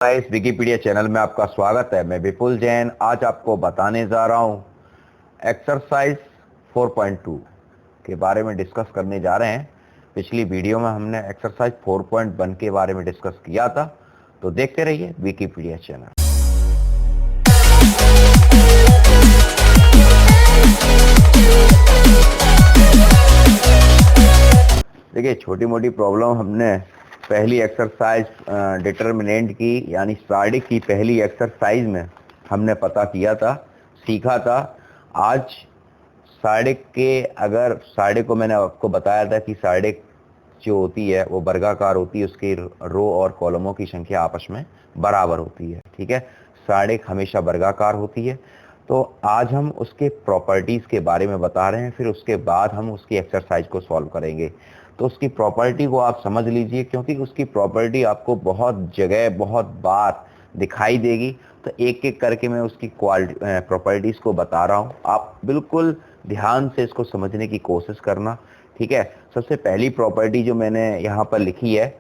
इस Wikipedia channel में आपका स्वागत है। मैं विपुल जैन आज आपको बताने जा रहा हूं एक्सरसाइज 4.2 के बारे में डिस्कस करने जा रहे हैं। पिछली वीडियो में हमने एक्सरसाइज 4.1 के बारे में डिस्कस किया था, तो देखते रहिए विकिपीडिया चैनल। देखिए, छोटी मोटी प्रॉब्लम हमने पहली एक्सरसाइज डिटर्मिनेंट की यानी स्टार्डिक की पहली एक्सरसाइज में हमने पता किया था, सीखा था। आज स्टार्डिक को मैंने आपको बताया था कि स्टार्डिक जो होती है वो वर्गाकार होती है, उसकी रो और कॉलमों की संख्या आपस में बराबर होती है। ठीक है, स्टार्डिक हमेशा वर्गाकार होती है। तो आज हम उसके प्रॉपर्टीज के बारे में बता रहे हैं, फिर उसके बाद हम उसकी एक्सरसाइज को सॉल्व करेंगे। तो उसकी प्रॉपर्टी को आप समझ लीजिए, क्योंकि उसकी प्रॉपर्टी आपको बहुत जगह बहुत बार दिखाई देगी। तो एक एक करके मैं उसकी प्रॉपर्टीज को बता रहा हूँ, आप बिल्कुल ध्यान से इसको समझने की कोशिश करना। ठीक है, सबसे पहली प्रॉपर्टी जो मैंने यहाँ पर लिखी है,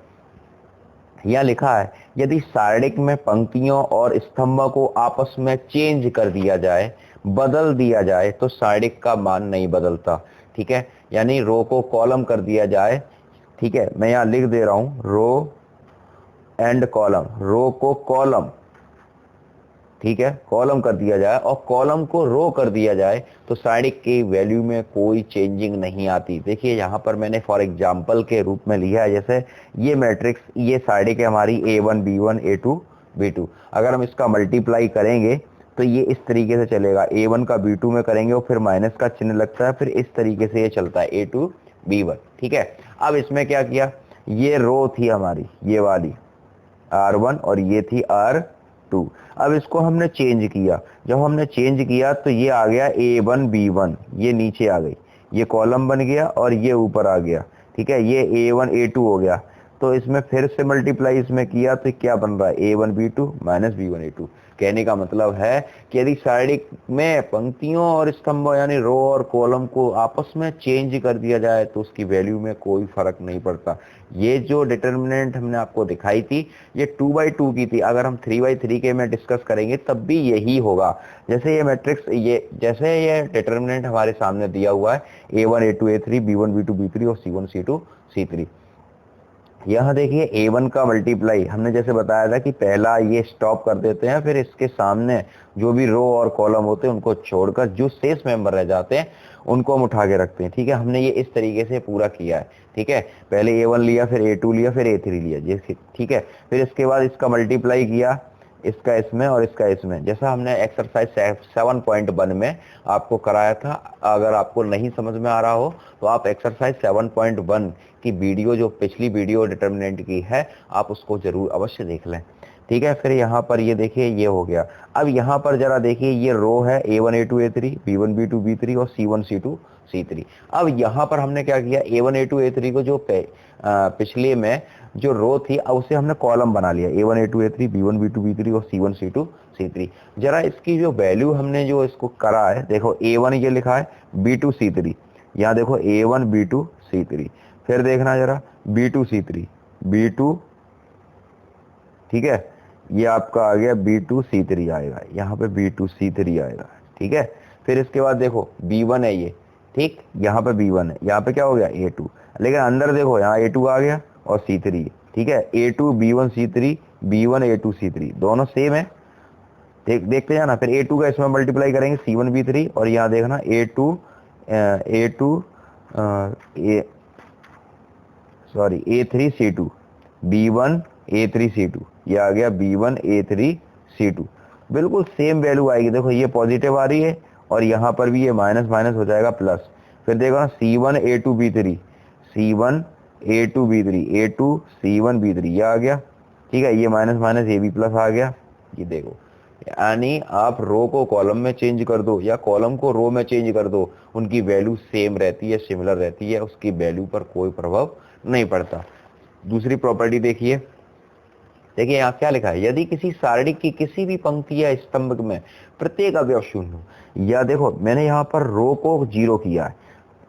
यहाँ लिखा है यदि सारणिक में पंक्तियों और स्तंभों को आपस में चेंज कर दिया जाए, बदल दिया जाए, तो सारणिक का मान नहीं बदलता। ठीक है, यानी रो को कॉलम कर दिया जाए। ठीक है, मैं यहाँ लिख दे रहा हूँ रो एंड कॉलम, रो को कॉलम, ठीक है, कॉलम कर दिया जाए और कॉलम को रो कर दिया जाए, तो सारणिक की वैल्यू में कोई चेंजिंग नहीं आती। देखिए यहाँ पर मैंने फॉर एग्जांपल के रूप में लिया है, जैसे ये मैट्रिक्स, ये सारणिक है हमारी A1 B1 A2 B2। अगर हम इसका मल्टीप्लाई करेंगे तो ये इस तरीके से चलेगा, A1 का B2 में करेंगे और फिर माइनस का चिन्ह लगता है, फिर इस तरीके से ये चलता है A2 B1। ठीक है, अब इसमें क्या किया, ये रो थी हमारी ये वाली R1 और ये थी R2। अब इसको हमने चेंज किया, जब हमने चेंज किया तो ये आ गया A1 B1, ये नीचे आ गई, ये कॉलम बन गया और ये ऊपर आ गया। ठीक है, ये A1 A2 हो गया। तो इसमें फिर से मल्टीप्लाई इसमें किया तो क्या बन रहा है, A1 B2 minus B1 A2। कहने का मतलब है कि यदि सारणिक में पंक्तियों और स्तंभों यानी रो और कॉलम को आपस में चेंज कर दिया जाए तो उसकी वैल्यू में कोई फर्क नहीं पड़ता। ये जो डिटर्मिनेंट हमने आपको दिखाई थी ये 2/2 की थी, अगर हम 3/3 के में डिस्कस करेंगे तब भी यही होगा। जैसे ये मैट्रिक्स, ये जैसे ये डिटर्मिनेंट हमारे सामने दिया हुआ है A1 A2 A3 B1 B2 B3 और C1 C2 C3। यहाँ देखिए A1 का मल्टीप्लाई हमने जैसे बताया था कि पहला ये स्टॉप कर देते हैं, फिर इसके सामने जो भी रो और कॉलम होते हैं उनको छोड़कर जो शेष मेंबर रह जाते हैं उनको हम उठा के रखते हैं। ठीक है, हमने ये इस तरीके से पूरा किया है। ठीक है, पहले A1 लिया, फिर A2 लिया, फिर A3 लिया जैसे। ठीक है, फिर इसके बाद इसका मल्टीप्लाई किया, इसका इसमें और इसका इसमें, जैसा हमने एक्सरसाइज 7.1 में आपको कराया था। अगर आपको नहीं समझ में आ रहा हो तो आप एक्सरसाइज 7.1 की वीडियो, जो पिछली वीडियो डिटर्मिनेंट की है, आप उसको जरूर अवश्य देख लें। ठीक है, फिर यहाँ पर ये देखिए ये हो गया। अब यहाँ पर जरा देखिए ये रो है A1 A2 A3 B1 B2 B3 और C1 C2 C3। अब यहाँ पर हमने क्या किया, A1 A2 A3 को जो पिछले में जो रो थी, अब उसे हमने कॉलम बना लिया, A1 A2 A3 B1 B2 B3 और C1 C2 C3। जरा इसकी जो वैल्यू हमने जो इसको करा है, देखो A1 ये लिखा है, B2 C3, यहाँ देखो A1 B2 C3, फिर देखना जरा B2 C3 B2, ठीक है, ये आपका आ गया B2 C3 आएगा, यहाँ पे B2 C3 आएगा। ठीक है, फिर इसके बाद देखो B1 है ये, ठीक, यहाँ पे B1 है, यहाँ पे क्या हो गया A2, लेकिन अंदर देखो यहाँ A2 आ गया और C3। ठीक है, A2 B1 C3 B1 A2 C3 दोनों सेम है। देखते जाना, फिर A2 का इसमें मल्टीप्लाई करेंगे C1 B3, और यहाँ देखना A2 A2 A3 C2 B1 A3 C2, ये आ गया B1 A3 C2, बिल्कुल सेम वैल्यू आएगी। देखो ये पॉजिटिव आ रही है और यहाँ पर भी ये माइनस माइनस हो जाएगा प्लस। फिर देखो ना C1 A2 B3 C1 A2 B3 A2 C1 B3, ये आ गया। ठीक है, ये माइनस माइनस ये भी प्लस आ गया। ये देखो, यानी आप रो को कॉलम में चेंज कर दो या कॉलम को रो में चेंज कर दो, उनकी वैल्यू सेम रहती है, सिमिलर रहती है, उसकी वैल्यू पर कोई प्रभाव नहीं पड़ता। दूसरी प्रॉपर्टी देखिए, देखिए यहाँ क्या लिखा है, यदि किसी सारणिक की किसी भी पंक्ति या स्तंभ में प्रत्येक अवयव शून्य हो, या देखो मैंने यहाँ पर रो को 0 किया है,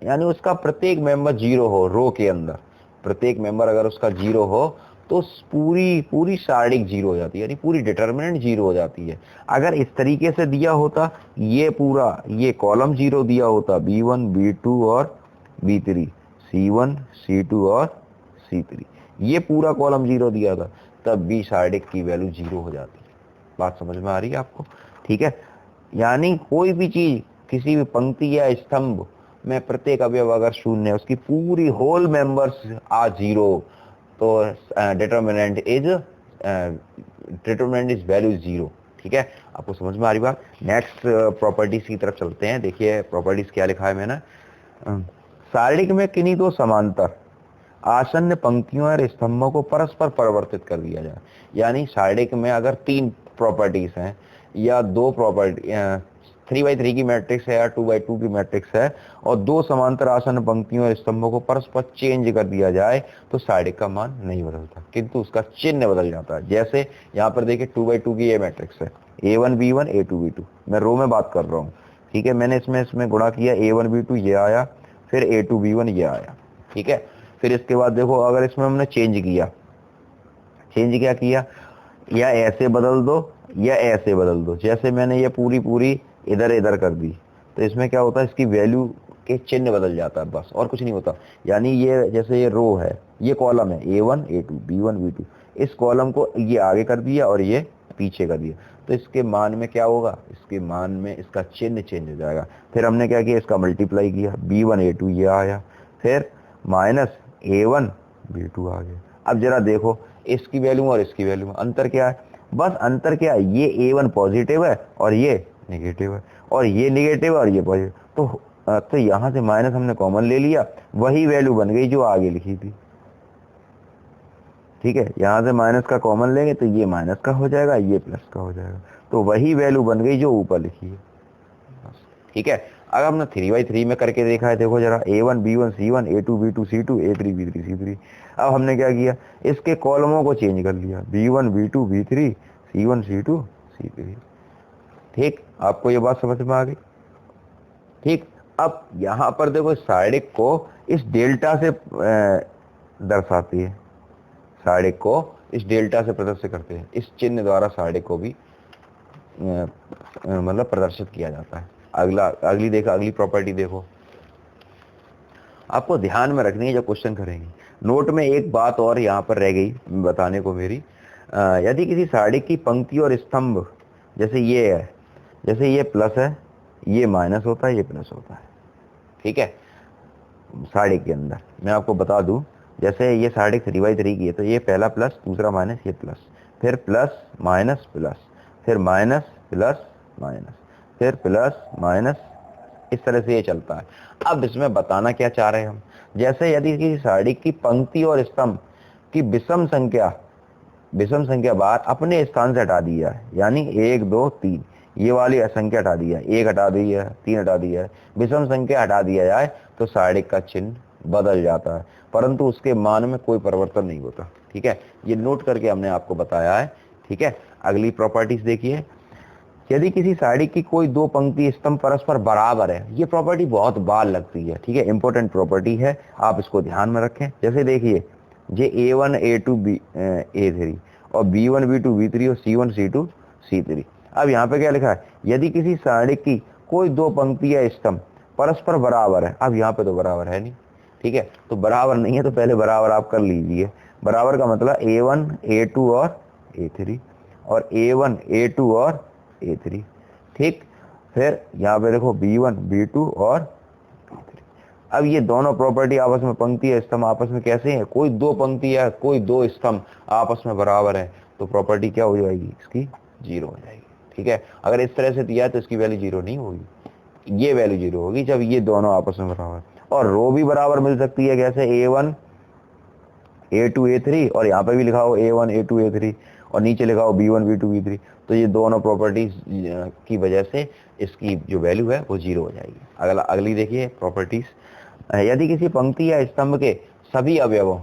यानी उसका प्रत्येक मेंबर 0 हो, रो के अंदर प्रत्येक मेंबर अगर उसका 0 हो तो पूरी पूरी सारणिक जीरो हो जाती है, यानी पूरी डिटर्मिनेंट जीरो हो जाती है। अगर इस तरीके से दिया होता, ये पूरा ये कॉलम जीरो दिया होता, B1 B2 और B3, C1 C2 और C3, ये पूरा कॉलम जीरो दिया था, तब भी सारणिक की वैल्यू जीरो हो जाती है। बात समझ में आ रही है आपको? ठीक है, यानी कोई भी चीज किसी भी पंक्ति या स्तंभ में प्रत्येक अवयव अगर शून्य है, उसकी पूरी होल मेंबर्स आ जीरो, तो डिटरमिनेंट इज वैल्यू जीरो। ठीक है, आपको समझ में आ रही बात? नेक्स्ट प्रॉपर्टीज की तरफ चलते हैं। देखिए प्रॉपर्टीज क्या लिखा है मैंने। सारणिक में किन्हीं दो समांतर आसन्न पंक्तियों और स्तंभों को परस्पर परिवर्तित कर दिया जाए। यानी सारणिक में अगर तीन प्रॉपर्टीज हैं या दो प्रॉपर्टी 3x3 की मैट्रिक्स है या 2x2 की मैट्रिक्स है, और दो समांतर आसन्न पंक्तियों और स्तंभों को परस्पर चेंज कर दिया जाए, तो सारणिक का मान नहीं बदलता, किंतु उसका चिन्ह बदल जाता है। जैसे यहाँ पर देखिए 2x2 की ये मैट्रिक्स है, A1 B1 A2 B2, मैं रो में बात कर रहा हूँ। ठीक है, मैंने इसमें गुणा किया, A1 B2 ये आया, फिर A2 B1 ये आया। ठीक है, फिर इसके बाद देखो अगर इसमें हमने चेंज क्या किया, या ऐसे बदल दो या ऐसे बदल दो। जैसे मैंने ये पूरी पूरी इधर इधर कर दी, तो इसमें क्या होता है, इसकी वैल्यू के चिन्ह बदल जाता है, बस और कुछ नहीं होता। यानी ये जैसे ये रो है, ये कॉलम है A1 A2 B1 B2, इस कॉलम को ये आगे कर दिया और ये पीछे कर दिया, तो इसके मान में क्या होगा, इसके मान में इसका चिन्ह चेंज हो जाएगा। फिर हमने क्या किया, इसका मल्टीप्लाई किया, B1 A2 ये आया, फिर माइनस A1 B2 आ गया। अब जरा देखो इसकी वैल्यू और इसकी वैल्यू में अंतर क्या है, बस अंतर क्या है, ये A1 पॉजिटिव है और ये नेगेटिव है, और ये नेगेटिव है और ये पॉजिटिव, तो यहाँ से माइनस हमने कॉमन ले लिया, वही वैल्यू बन गई जो आगे लिखी थी। ठीक है, यहाँ से माइनस का कॉमन लेंगे तो ये माइनस का हो जाएगा, ये प्लस का हो जाएगा, तो वही वैल्यू बन गई जो ऊपर लिखी है। ठीक है, अगर हमने 3x3 में करके देखा है, देखो जरा A1 B1 C1 A2 B2 C2 A3 B3 C3। अब हमने क्या किया, इसके कॉलमों को चेंज कर लिया, B1 B2 B3 C1 C2 C3। ठीक, आपको ये बात समझ में आ गई? ठीक, अब यहाँ पर देखो सारणिक को इस डेल्टा से दर्शाती है, सारणिक को इस डेल्टा से प्रदर्शित करते हैं, इस चिन्ह द्वारा सारणिक को भी मतलब प्रदर्शित किया जाता है। अगली प्रॉपर्टी देखो, आपको ध्यान में रखनी है जब क्वेश्चन करेंगे। नोट में एक बात और यहाँ पर रह गई बताने को मेरी, यदि किसी सारणिक की पंक्ति और स्तंभ, जैसे ये है, जैसे ये प्लस है, ये माइनस होता है, ये प्लस होता है। ठीक है, सारणिक के अंदर मैं आपको बता दूं, जैसे ये सारणिक 3x3 की है, तो ये पहला प्लस दूसरा माइनस, ये प्लस, फिर प्लस माइनस प्लस, फिर माइनस प्लस माइनस, फिर प्लस माइनस, इस तरह से ये चलता है। अब इसमें बताना क्या चाह रहे हैं हम, जैसे यदि किसी सारणिक की पंक्ति और स्तंभ की विषम संख्या बार अपने स्थान से हटा दी है, यानी 1 2 3 ये वाली संख्या हटा दी है, 1 हटा दी है, 3 हटा दी है, विषम संख्या हटा दिया जाए तो सारणिक का चिन्ह बदल जाता है, परंतु उसके मान में कोई परिवर्तन नहीं होता। ठीक है, ये नोट करके हमने आपको बताया है। ठीक है, अगली प्रॉपर्टीज देखिए, यदि किसी सारणिक की कोई दो पंक्ति स्तंभ परस्पर बराबर है, ये प्रॉपर्टी बहुत बार लगती है। ठीक है, इंपॉर्टेंट प्रॉपर्टी है, आप इसको ध्यान में रखें। जैसे देखिए ये A1 A2 A3 और B1 B2 B3 और C1 C2 C3। अब यहाँ पे क्या लिखा है, यदि किसी सारणिक की कोई दो पंक्ति या स्तंभ परस्पर बराबर है। अब यहाँ पे तो बराबर है नहीं, ठीक है, तो बराबर नहीं है तो पहले बराबर आप कर लीजिए। बराबर का मतलब A1 A2 और A3 और A1 A2 और A3। ठीक, फिर यहाँ पे देखो B1 B2 और B3। अब ये दोनों प्रॉपर्टी आपस में, पंक्ति या स्तंभ आपस में कैसे हैं, कोई दो पंक्ति या कोई दो स्तंभ आपस में बराबर है, तो प्रॉपर्टी क्या हो जाएगी, इसकी जीरो हो जाएगी। ठीक है, अगर इस तरह से दिया है तो इसकी वैल्यू जीरो नहीं होगी, ये वैल्यू जीरो होगी जब ये दोनों आपस में बराबर। और रो भी बराबर मिल सकती है, कैसे A1 A2 A3 और यहाँ पे भी लिखा हो A1 A2 A3 और नीचे लिखा हो B1 B2 B3, तो ये दोनों प्रॉपर्टीज की वजह से इसकी जो वैल्यू है वो जीरो हो जाएगी। अगली देखिए प्रॉपर्टीज, यदि किसी पंक्ति या स्तंभ के सभी अवयवों,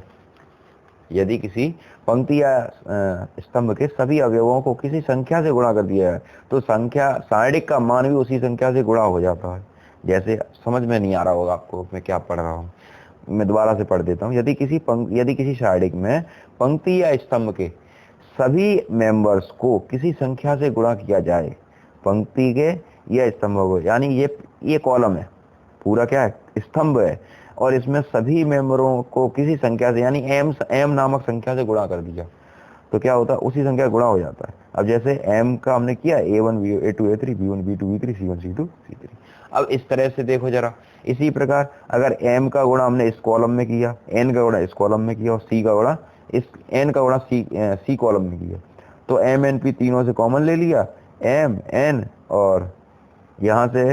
यदि किसी पंक्ति या स्तंभ के सभी अवयवों को किसी संख्या से गुणा कर दिया है, तो संख्या सारणिक का मान भी उसी संख्या से गुणा हो जाता है। जैसे समझ में नहीं आ रहा होगा आपको मैं क्या पढ़ रहा हूँ, मैं दोबारा से पढ़ देता हूँ। यदि किसी सारणी में पंक्ति या स्तंभ के सभी मेंबर्स को किसी संख्या से गुणा किया जाए, पंक्ति के या स्तंभ को, यानी ये कॉलम है, पूरा क्या है, स्तंभ है, और इसमें सभी मेंबरों को किसी संख्या से यानी एम नामक संख्या से गुणा कर दिया तो क्या होता है, उसी संख्या गुणा हो जाता है। अब जैसे एम का हमने किया A1 A2 A3 B1 B2 B3 C1 C2 C3। अब इस तरह से देखो जरा, इसी प्रकार अगर m का गुणा हमने इस कॉलम में किया, n का गुणा इस कॉलम में किया और c का गुणा इस n का गुणा c कॉलम में किया, तो m n p तीनों से कॉमन ले लिया, m n, और यहाँ से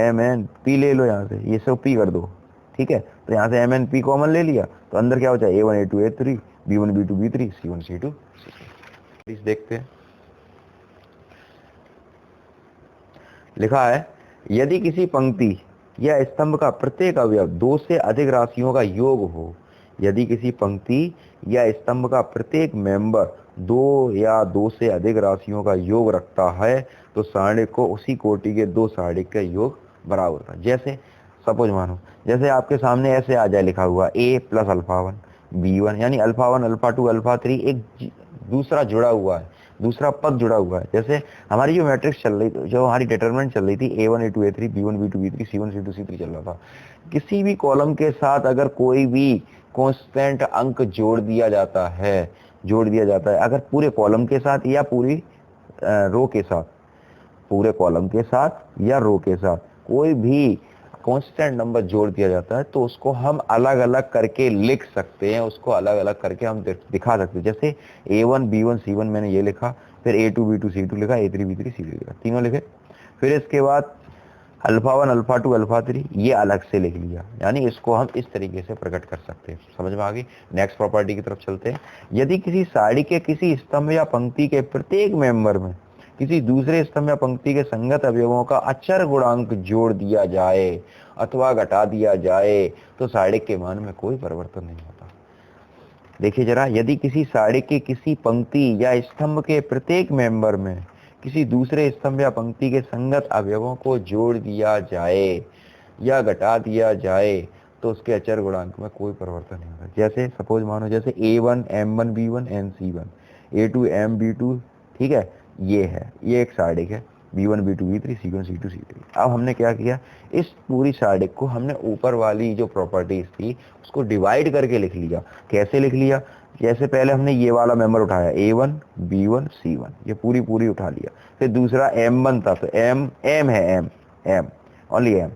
m n p ले लो, यहाँ से ये सब p कर दो, ठीक है। तो यहाँ से m n p कॉमन ले लिया तो अंदर क्या होता है, A1 A2 A3 B1 B2 B3 C1 C2 C3। Please देखते हैं, लिखा है यदि किसी पंक्ति या स्तंभ का प्रत्येक अवयव दो से अधिक राशियों का योग हो, यदि किसी पंक्ति या स्तंभ का प्रत्येक मेंबर दो या दो से अधिक राशियों का योग रखता है तो सारणी को उसी कोटि के दो सारणी का योग बराबर होता है। जैसे सपोज मानो, जैसे आपके सामने ऐसे आ जाए लिखा हुआ a प्लस अल्फा 1 B1, यानी अल्फा 1 अल्फा 2 अल्फा 3 एक दूसरा जुड़ा हुआ है, दूसरा पद जुड़ा हुआ है। जैसे हमारी जो मैट्रिक्स चल रही, जो हमारी डिटरमिनेंट चल रही थी A1 A2 A3 B1 B2 B3 C1 C2 C3 चल रहा था, किसी भी कॉलम के साथ अगर कोई भी कांस्टेंट अंक जोड़ दिया जाता है, अगर पूरे कॉलम के साथ या पूरी रो के साथ, पूरे कॉलम के साथ या रो के साथ कोई भी कांस्टेंट नंबर जोड़ दिया जाता है तो उसको हम अलग अलग करके लिख सकते हैं, उसको अलग अलग करके हम दिखा सकते हैं। जैसे A1 B1 C1 मैंने ये लिखा, फिर A2 B2 C2 लिखा, A3 B3 C3 लिखा, तीनों लिखे। फिर इसके बाद अल्फा 1 अल्फा 2 अल्फा 3 ये अलग से लिख लिया, यानी इसको हम इस तरीके से प्रकट कर सकते हैं। समझ में आ गई। नेक्स्ट प्रॉपर्टी की तरफ चलते हैं। यदि किसी सारणी के किसी स्तंभ या पंक्ति के प्रत्येक मेंबर में किसी दूसरे स्तंभ या पंक्ति के संगत अवयवों का अचर गुणांक जोड़ दिया जाए अथवा घटा दिया जाए तो सारणी के मान में कोई परिवर्तन नहीं होता। देखिए जरा, यदि किसी सारणी के किसी पंक्ति या स्तंभ के प्रत्येक मेंबर में किसी दूसरे स्तंभ या पंक्ति के संगत अवयवों को जोड़ दिया जाए या घटा दिया जाए तो उसके अचर गुणांक में कोई परिवर्तन नहीं होता। जैसे सपोज मानो, जैसे A1 M1 B1 N C1 A2 M B2, ठीक है, ये है, ये एक सारणी है B1 B2 B3 C1 C2 C3। अब हमने क्या किया, इस पूरी सारणी को हमने ऊपर वाली जो प्रॉपर्टीज थी उसको डिवाइड करके लिख लिया। कैसे लिख लिया, जैसे पहले हमने ये वाला मेंबर उठाया A1 B1 C1, ये पूरी उठा लिया। फिर दूसरा M1 था तो M है, M ओनली M,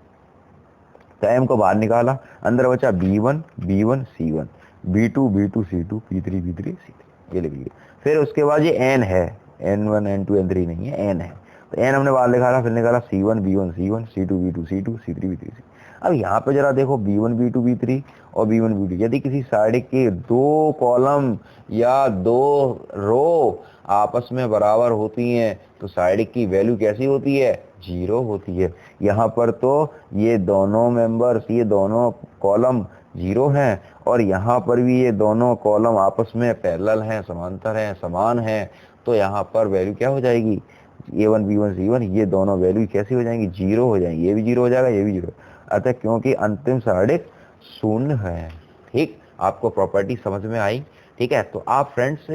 तो M को बाहर निकाला, अंदर बचा B1 B1 C1 B2 B2 C2 P3 B3 C3, ये लिख लिया। फिर उसके बाद ये N है, N1 N2 N3 नहीं है, N है, तो N हमने बाहर निकाला। फिर निकाला C1 B1 C1 C2 B2 C2 C3 B3 C। अब यहाँ पे जरा देखो B1 B2 B3 और B1 B2, यदि किसी सारणी के दो कॉलम या दो रो आपस में बराबर होती हैं तो सारणी की वैल्यू कैसी होती है, 0 होती है। यहाँ पर तो ये दोनों मेंबर्स, ये दोनों कॉलम 0 हैं और यहाँ पर भी ये दोनों कॉलम आपस में पैरेलल हैं, समांतर हैं, समान हैं, तो यहाँ पर वैल्यू क्या हो जाएगी, A1 B1 C1, ये दोनों वैल्यू कैसी हो जाएंगी, 0 हो जाएंगी। ये भी 0 हो जाएगा, ये भी 0, अतः क्योंकि अंतिम सारणी शून्य है। ठीक, आपको प्रॉपर्टी समझ में आई। ठीक है, तो आप फ्रेंड्स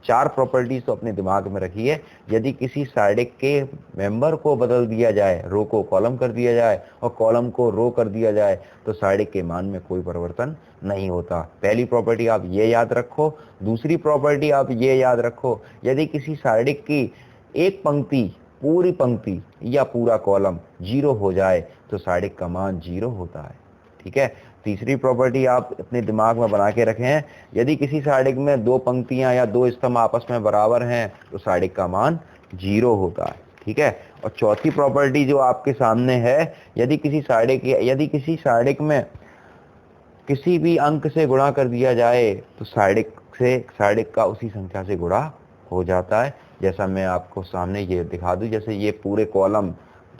4 प्रॉपर्टीज तो अपने दिमाग में रखिए। यदि किसी सारणी के मेंबर को बदल दिया जाए, रो को कॉलम कर दिया जाए और कॉलम को रो कर दिया जाए तो सारणी के मान में कोई परिवर्तन नहीं होता। पहली प्रॉपर्टी आप ये याद रखो। दूसरी प्रॉपर्टी आप ये याद रखो, यदि किसी सारणी की एक पंक्ति, पूरी पंक्ति या पूरा कॉलम 0 हो जाए तो सारणी का मान 0 होता है। ठीक है, तीसरी प्रॉपर्टी आप अपने दिमाग में बना के रखें, यदि किसी सारणी में दो पंक्तियां या दो स्तंभ आपस में बराबर हैं तो सारणी का मान 0 होता है। ठीक है, और चौथी प्रॉपर्टी जो आपके सामने है, यदि किसी सारणी में किसी भी अंक से गुणा कर दिया जाए तो सारणी का उसी संख्या से गुणा हो जाता है। जैसा मैं आपको सामने ये दिखा दूं, जैसे ये पूरे कॉलम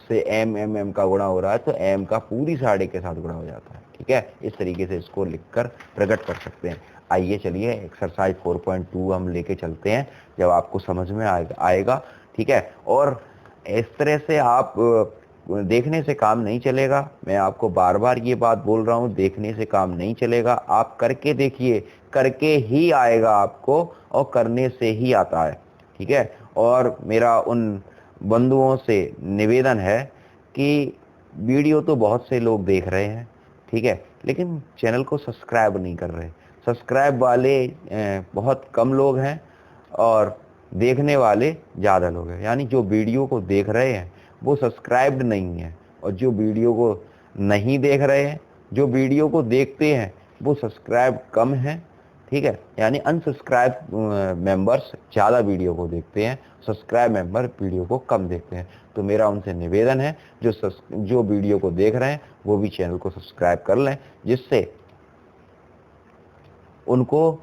से M का गुणा हो रहा है तो M का पूरी सारणी के साथ गुणा हो जाता है। ठीक है, इस तरीके से इसको लिखकर प्रकट कर सकते हैं। आइए चलिए एक्सरसाइज 4.2 हम लेके चलते हैं, जब आपको समझ में आएगा। ठीक है, और इस तरह से आप देखने से काम नहीं चलेगा। मैं आपको बार बार ये बात बोल रहा हूँ, देखने से काम नहीं चलेगा। आप करके देखिए, करके ही आएगा आपको, और करने से ही आता है। ठीक है। और मेरा उन बंधुओं से निवेदन है कि वीडियो तो बहुत से लोग देख रहे हैं, ठीक है, लेकिन चैनल को सब्सक्राइब नहीं कर रहे। सब्सक्राइब वाले बहुत कम लोग हैं और देखने वाले ज़्यादा लोग हैं। यानी जो वीडियो को देख रहे हैं वो सब्सक्राइब्ड नहीं है, और जो वीडियो को नहीं देख रहे हैं, जो वीडियो को देखते हैं वो सब्सक्राइब कम है। ठीक है। यानी अनसब्सक्राइब मेंबर्स ज़्यादा वीडियो को देखते हैं, सब्सक्राइब मेंबर वीडियो को कम देखते हैं। तो मेरा उनसे निवेदन है, जो वीडियो को देख रहे हैं वो भी चैनल को सब्सक्राइब कर लें, जिससे उनको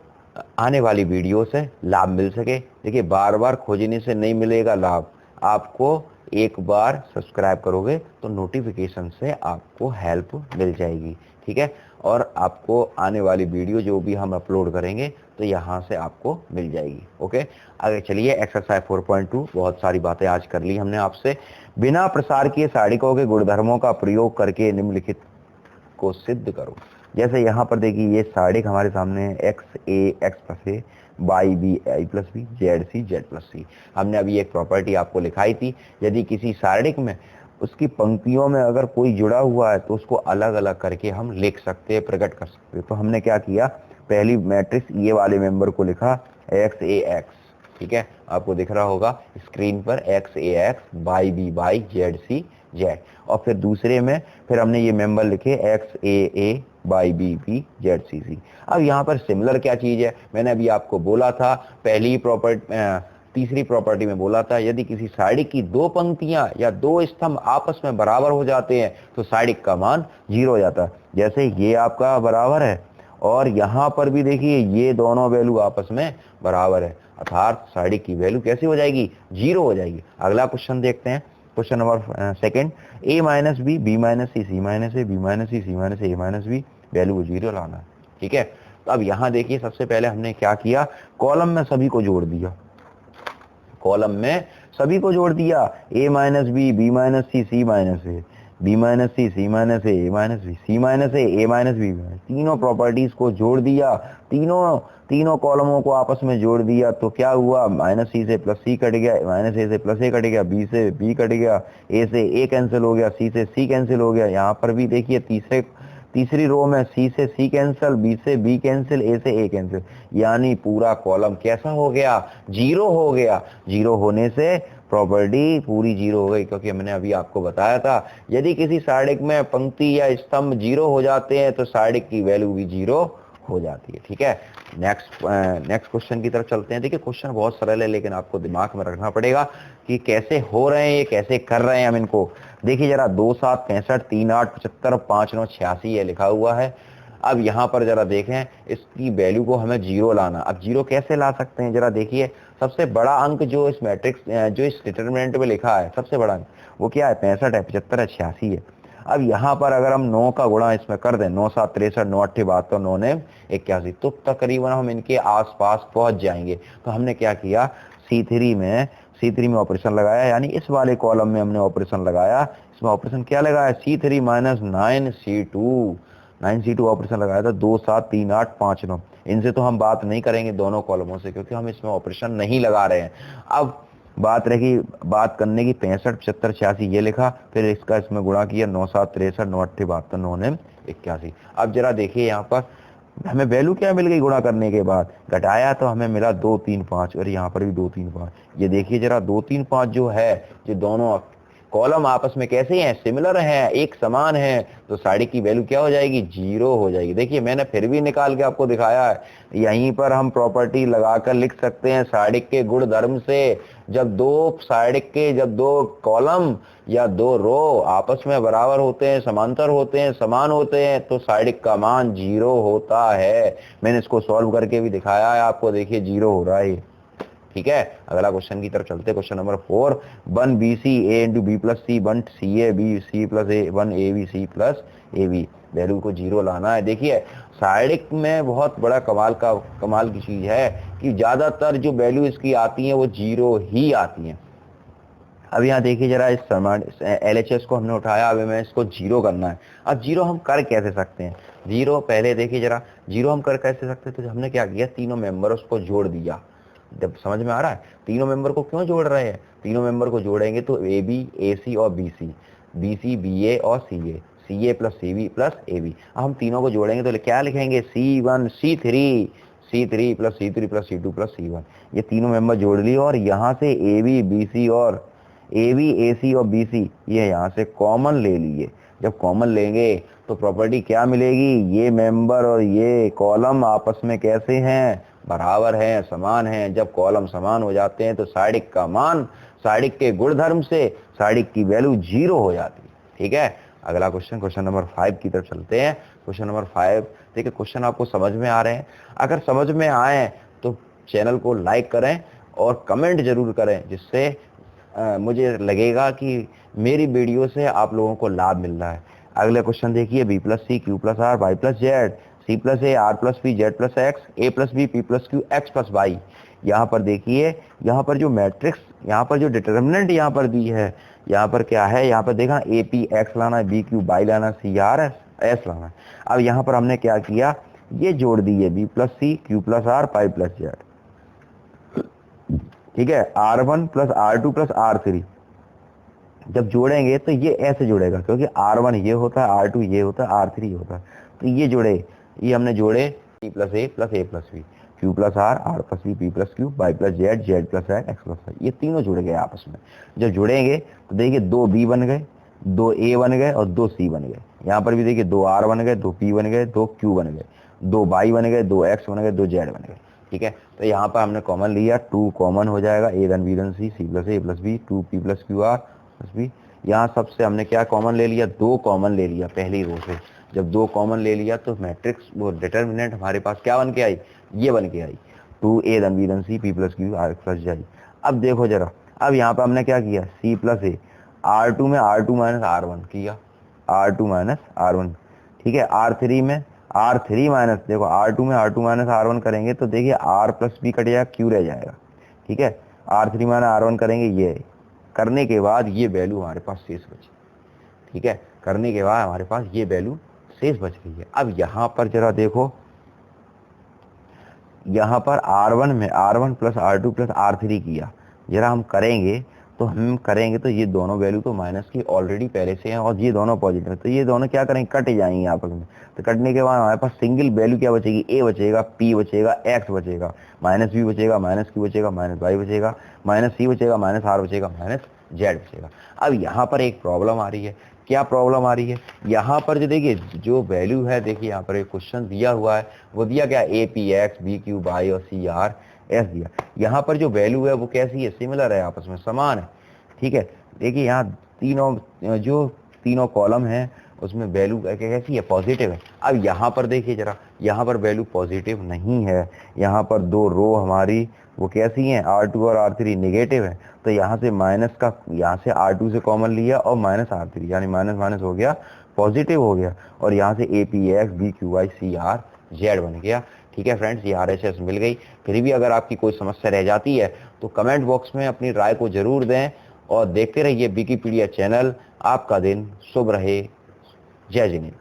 आने वाली वीडियो से लाभ मिल सके। देखिए, बार बार खोजने से नहीं मिलेगा लाभ। आपको एक बार सब्सक्राइब करोगे तो नोटिफिकेशन से आपको हेल्प मिल जाएगी। ठीक है। और आपको आने वाली वीडियो जो भी हम अपलोड करेंगे तो यहाँ से आपको मिल जाएगी। ओके। आगे चलिए, एक्सरसाइज 4.2। बहुत सारी बातें आज कर ली हमने आपसे। बिना प्रसार किए सारिकों के गुणधर्मों का प्रयोग करके निम्नलिखित को सिद्ध करो। जैसे यहाँ पर देखिए, ये सारिक हमारे सामने है, x a x plus a, y b i plus B, z c z plus c. हमने अभी एक प्रॉपर्टी आपको लिखाई थी, यदि किसी सारिक में उसकी पंक्तियों में अगर कोई जुड़ा हुआ है तो उसको अलग अलग करके हम लिख सकते हैं, प्रकट कर सकते हैं। तो हमने क्या किया, पहली मैट्रिक्स ये वाले मेंबर को लिखा एक्स ए एक्स। ठीक है, आपको दिख रहा होगा स्क्रीन पर, x a x, y b y, z c z. और फिर दूसरे में फिर हमने ये मेंबर लिखे x a y b b z c c. अब यहाँ पर सिमिलर क्या चीज है, मैंने अभी आपको बोला था पहली प्रॉपर्टी, तीसरी प्रॉपर्टी में बोला था, यदि किसी सारिक की दो पंक्तियां या दो स्तंभ आपस में बराबर हो जाते हैं तो सारिक का मान 0 हो जाता है। जैसे ये आपका बराबर है और यहाँ पर भी देखिए ये दोनों वैल्यू आपस में बराबर है, अर्थात सारिक की वैल्यू कैसी हो जाएगी, 0 हो जाएगी। अगला क्वेश्चन देखते हैं, question number second, a minus B minus C minus A, B minus C minus A minus B, value को 0 लाना है। ठीक है। तो अब यहाँ देखिए, सबसे पहले हमने क्या किया, कॉलम में सभी को जोड़ दिया, कॉलम में सभी को जोड़ दिया, a minus B minus C minus A, B minus C minus A minus B, C minus A minus B, तीनों प्रॉपर्टीज को जोड़ दिया, तीनों कॉलमों को आपस में जोड़ दिया। तो क्या हुआ, माइनस सी से प्लस सी कट गया, माइनस ए से प्लस ए कट गया, बी से बी कट गया, ए से ए कैंसिल हो गया, सी से सी कैंसिल हो गया। यहाँ पर भी देखिए तीसरी रो में सी से सी कैंसिल, बी से बी कैंसिल, ए से ए कैंसिल, यानी पूरा कॉलम कैसा हो गया, 0 हो गया। 0 होने से प्रॉपर्टी पूरी 0 हो गई, क्योंकि मैंने अभी आपको बताया था यदि किसी सारिक में पंक्ति या स्तंभ 0 हो जाते हैं तो सारिक की वैल्यू भी 0 हो जाती है। ठीक है। नेक्स्ट क्वेश्चन की तरफ चलते हैं। देखिए, क्वेश्चन बहुत सरल है, लेकिन आपको दिमाग में रखना पड़ेगा कि कैसे हो रहे हैं, ये कैसे कर रहे हैं हम इनको। देखिए जरा, 2 7 65, 3 8 75, 5 9 86 ये लिखा हुआ है। अब यहाँ पर जरा देखें, इसकी वैल्यू को हमें 0 लाना। अब 0 कैसे ला सकते हैं, जरा देखिए, सबसे बड़ा अंक जो इस मैट्रिक्स जो इस डिटरमिनेंट में लिखा है, सबसे बड़ा अंक वो क्या है, 65 है, 75 है, 86 है। अब यहाँ पर अगर हम 9 का गुणा इसमें कर दें, 9 7 63, 9 8 72, 9 9 81, तो तकरीबन हम इनके आसपास पहुंच जाएंगे। तो हमने क्या किया, C3 में ऑपरेशन लगाया, यानी इस वाले कॉलम में हमने ऑपरेशन लगाया। इसमें ऑपरेशन क्या लगाया, C3 माइनस 9C2 ऑपरेशन लगाया था, 2 7 3 8 5 9। इनसे तो हम बात नहीं करेंगे दोनों कॉलमों से, क्योंकि हम इसमें ऑपरेशन नहीं लगा रहे हैं। अब बात करने की 65 75 86 ये लिखा, फिर इसका इसमें गुणा किया, 9 7 63, 9 8 72, 9 9 81। अब जरा देखिए, यहाँ पर हमें वैल्यू क्या मिल गई, गुणा करने के बाद घटाया तो हमें मिला 2 3 5, और यहाँ पर भी 2 3 5। ये देखिए जरा, 2 3 5 जो है, जो दोनों कॉलम आपस में कैसे हैं, सिमिलर हैं, एक समान हैं, तो सारिक की वैल्यू क्या हो जाएगी, 0 हो जाएगी। देखिए मैंने फिर भी निकाल के आपको दिखाया है। यहीं पर हम प्रॉपर्टी लगाकर लिख सकते हैं सारिक के गुण धर्म से, जब दो कॉलम या दो रो आपस में बराबर होते हैं, समांतर होते हैं, समान होते हैं, तो सारिक का मान 0 होता है। मैंने इसको सॉल्व करके भी दिखाया है आपको, देखिए 0 हो रहा है। ठीक है। अगला क्वेश्चन की तरफ चलते हैं, question number 4, 1 BC A into B plus C, 1 CA B C plus A, 1 AB C plus AB, value को 0 लाना है। देखिए सारिक में बहुत बड़ा कमाल की चीज है कि ज्यादातर जो वैल्यू इसकी आती है वो 0 ही आती है। अब यहाँ देखिए जरा, इस समान LHS को हमने उठाया, अब हमें इसको जीरो करना है। अब जीरो हम कर कैसे सकते हैं? जीरो पहले देखिए जरा, जीरो हम कर कैसे सकते हैं? तो हमने क्या किया, तीनों मेंबर्स को जोड़ दिया। जब समझ में आ रहा है, तीनों मेंबर को क्यों जोड़ रहे हैं? तीनों मेंबर को जोड़ेंगे तो AB AC और BC, BC BA और CA, CA plus CB plus AB। हम तीनों को जोड़ेंगे तो क्या लिखेंगे? C1 C3, C3 plus C3 plus C2 plus C1। ये तीनों मेंबर जोड़ लिए और यहाँ से AB BC और AB AC और BC ये यहाँ से कॉमन ले लिए। जब कॉमन लेंगे तो प्रॉपर्टी क्या मिलेगी? ये मेंबर और ये कॉलम आपस में कैसे हैं? बराबर हैं, समान हैं। जब कॉलम समान हो जाते हैं तो साइडिक का मान, साइडिक के गुणधर्म से साइडिक की वैल्यू जीरो हो जाती है। ठीक है, अगला क्वेश्चन, क्वेश्चन नंबर 5 की तरफ चलते हैं। क्वेश्चन नंबर 5, देखिए क्वेश्चन आपको समझ में आ रहे हैं? अगर समझ में आए तो चैनल को लाइक करें और कमेंट जरूर करें, जिससे मुझे लगेगा कि मेरी वीडियो से आप लोगों को लाभ मिल रहा है। अगले क्वेश्चन देखिए, B plus C Q plus R Y plus Z, C plus A R plus B Z plus X, A plus B P plus Q X plus Y. यहाँ पर देखिए, यहाँ पर जो मैट्रिक्स, यहाँ पर जो डिटर्मिनेंट यहाँ पर दी है, यहाँ पर क्या है? यहाँ पर देखा, ए पी एक्स लाना है, बी क्यू वाई लाना, सी आर एस लाना है। अब यहाँ पर हमने क्या किया, ये जोड़ दिए, B plus C Q plus R pi plus Z. ठीक है, R1 plus R2 plus R3 जब जोड़ेंगे तो ये ऐसे जुड़ेगा, क्योंकि R1 ये होता है, R2 ये होता है, R3 ये होता है। तो ये जुड़े, ये हमने जोड़े, P प्लस ए प्लस ए plus B, Q plus R plus B, P plus Q, Y plus Z, Z plus X plus Y. ये तीनों जुड़ गए आपस में। जब जुड़ेंगे तो देखिए, दो बी बन गए, दो ए बन गए और दो सी बन गए। यहाँ पर भी देखिए, दो आर बन गए, दो पी बन गए, दो क्यू बन गए, दो वाई बन गए, दो एक्स बन गए, दो जेड बन गए। ठीक है, तो यहाँ पर हमने कॉमन लिया, 2 कॉमन हो जाएगा, ए धन बी धन सी, सी प्लस ए plus b, 2 p plus q r plus b. यहाँ सबसे हमने क्या कॉमन ले लिया? 2 कॉमन ले लिया पहली रो से। जब 2 कॉमन ले लिया तो मैट्रिक्स वो डिटर्मिनेंट हमारे पास क्या बन के आई? ये बन के आई, 2 ए धन बी धन c, p plus q r plus z. अब देखो जरा, अब यहाँ पर हमने क्या किया? सी प्लस ए, R2 में R2 माइनस R1 किया, R2 माइनस R1। ठीक है, R3 में R3 माइनस, देखो R2 में R2 माइनस R1 करेंगे तो देखिए R प्लस बी कट जाएगा, क्यू रह जाएगा। ठीक है, R3 माइनस R1 करेंगे, ये करने के बाद ये वैल्यू हमारे पास शेष बची। ठीक है, करने के बाद हमारे पास ये वैल्यू शेष बच गई है। अब यहाँ पर जरा देखो, यहाँ पर R1 में R1 plus R2 plus R3 किया, जरा हम करेंगे तो ये दोनों वैल्यू तो माइनस की ऑलरेडी पहले से हैं और ये दोनों पॉजिटिव है, तो ये दोनों क्या करेंगे? कट जाएंगे आपस में। तो कटने के बाद हमारे पास सिंगल वैल्यू क्या बचेगी? ए बचेगा, पी बचेगा, एक्स बचेगा, माइनस बी बचेगा, माइनस क्यू बचेगा, माइनस वाई बचेगा, माइनस सी बचेगा, माइनस आर बचेगा, माइनस जेड बचेगा। अब यहाँ पर एक प्रॉब्लम आ रही है। क्या प्रॉब्लम आ रही है? यहाँ पर जो देखिए, जो वैल्यू है, देखिए यहाँ पर एक क्वेश्चन दिया हुआ है, वो दिया क्या? A P X, B Q Y और सी आर एस दिया। यहाँ पर जो वैल्यू है वो कैसी है? सिमिलर है, आपस में समान है। ठीक है, देखिए यहाँ तीनों कॉलम हैं उसमें वैल्यू कैसी है? पॉजिटिव है। अब यहाँ पर देखिए जरा, यहाँ पर वैल्यू पॉजिटिव नहीं है, यहाँ पर दो रो हमारी वो कैसी हैं? R2 और R3 नेगेटिव है। तो यहाँ से माइनस का, यहाँ से R2 से कॉमन लिया और माइनस R3, यानी माइनस माइनस हो गया, पॉजिटिव हो गया, और यहाँ से A P X, B Q Y, C R Z बन गया। ठीक है फ्रेंड्स, ये RHS मिल गई। फिर भी अगर आपकी कोई समस्या रह जाती है तो कमेंट बॉक्स में अपनी राय को जरूर दें और देखते रहिए विकिपीडिया चैनल। आपका दिन शुभ रहे। जय जिनेंद्र।